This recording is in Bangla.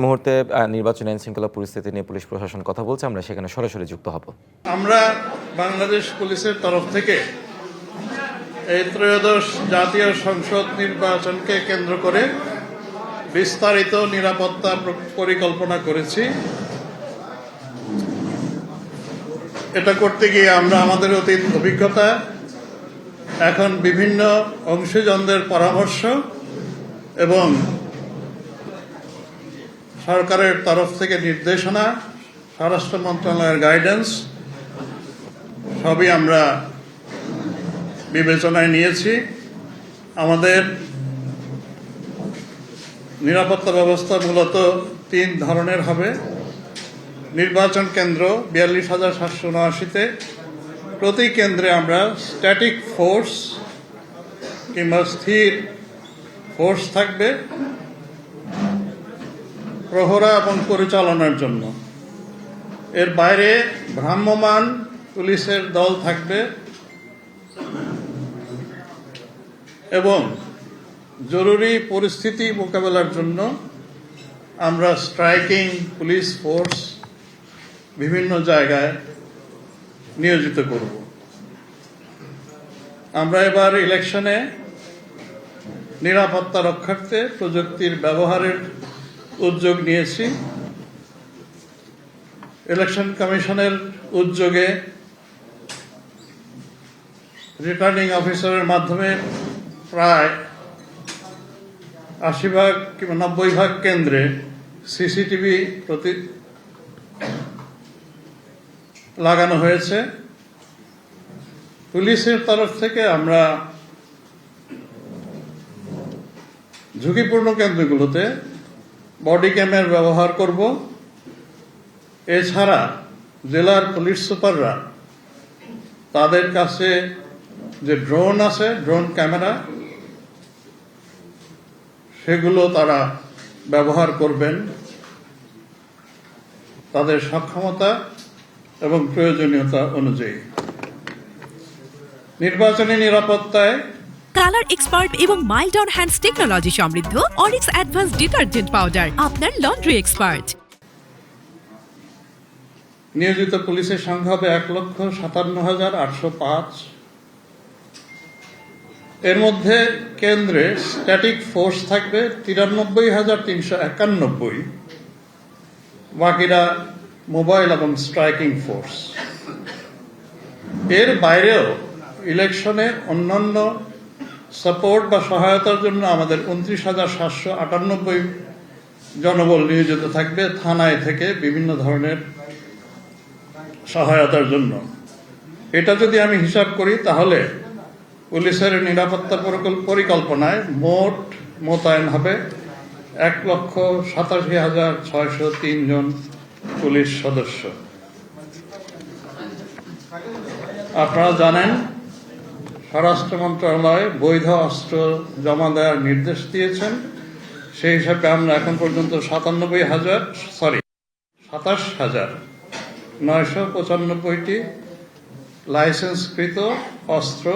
মুহূর্তে নির্বাচন আইন শৃঙ্খলা পরিস্থিতি নিয়ে পুলিশ প্রশাসন কথা বলছে, আমরা সেখানে সরাসরি যুক্ত হব। আমরা বাংলাদেশ পুলিশের তরফ থেকে এই ত্রয়োদশ জাতীয় সংসদ নির্বাচনকে কেন্দ্র করে বিস্তারিত নিরাপত্তা পরিকল্পনা করেছি। এটা করতে গিয়ে আমরা আমাদের অতীত অভিজ্ঞতা, এখন বিভিন্ন অংশীজনদের পরামর্শ এবং সরকারের তরফ থেকে নির্দেশনা, স্বরাষ্ট্র মন্ত্রণালয়ের গাইডেন্স সবই আমরা বিবেচনায় নিয়েছি। আমাদের নিরাপত্তা ব্যবস্থা মূলত 3 ধরনের হবে। নির্বাচন কেন্দ্র 42,779-তে প্রতি কেন্দ্রে আমরা স্ট্যাটিক ফোর্স কিংবা স্থির ফোর্স থাকবে প্রহরা এবং পরিচালনার জন্য। এর বাইরে ভ্রাম্যমাণ পুলিশের দল থাকবে এবং জরুরি পরিস্থিতি মোকাবেলার জন্য আমরা স্ট্রাইকিং পুলিশ ফোর্স বিভিন্ন জায়গায় নিয়োজিত করব। আমরা এবার ইলেকশনে নিরাপত্তা রক্ষার্থে প্রযুক্তির ব্যবহারের উদ্যোগ নিয়েছি। ইলেকশন কমিশনের উদ্যোগে রিটার্নিং অফিসারের মাধ্যমে প্রায় 80 কিংবা 90 কেন্দ্রে সিসিটিভি লাগানো হয়েছে। পুলিশের তরফ থেকে আমরা ঝুঁকিপূর্ণ কেন্দ্রগুলোতে বডি ক্যামের ব্যবহার করব। এছাড়া জেলার পুলিশ সুপাররা তাদের কাছে যে ড্রোন আছে, ড্রোন ক্যামেরা, সেগুলো তারা ব্যবহার করবেন তাদের সক্ষমতা এবং প্রয়োজনীয়তা অনুযায়ী। নির্বাচনী নিরাপত্তায় কালার এক্সপার্ট এবং মাইল্ড অন হ্যান্ডস টেকনোলজি সমৃদ্ধ অরিক্স অ্যাডভান্স ডিটারজেন্ট পাউডার আপনার লন্ড্রি এক্সপার্ট। নিয়োজিত পুলিশের সংখ্যা হবে 1,57,805। এর মধ্যে কেন্দ্রে স্ট্যাটিক ফোর্স থাকবে 93,391, বাকিরা মোবাইল এবং স্ট্রাইকিং ফোর্স। এর বাইরেও ইলেকশনে অন্যান্য সাপোর্ট বা সহায়তার জন্য আমাদের 29,798 জনবল নিয়োজিত থাকবে থানায় থেকে বিভিন্ন ধরনের সহায়তার জন্য। এটা যদি আমি হিসাব করি তাহলে পুলিশের নিরাপত্তা পরিকল্পনায় মোট মোতায়েন হবে 1,87,603 জন পুলিশ সদস্য। আপনারা জানেন স্বরাষ্ট্র মন্ত্রণালয় বৈধ অস্ত্র জমা দেওয়ার নির্দেশ দিয়েছেন। সেই হিসাবে আমরা এখন পর্যন্ত 27,995টি লাইসেন্সকৃত অস্ত্র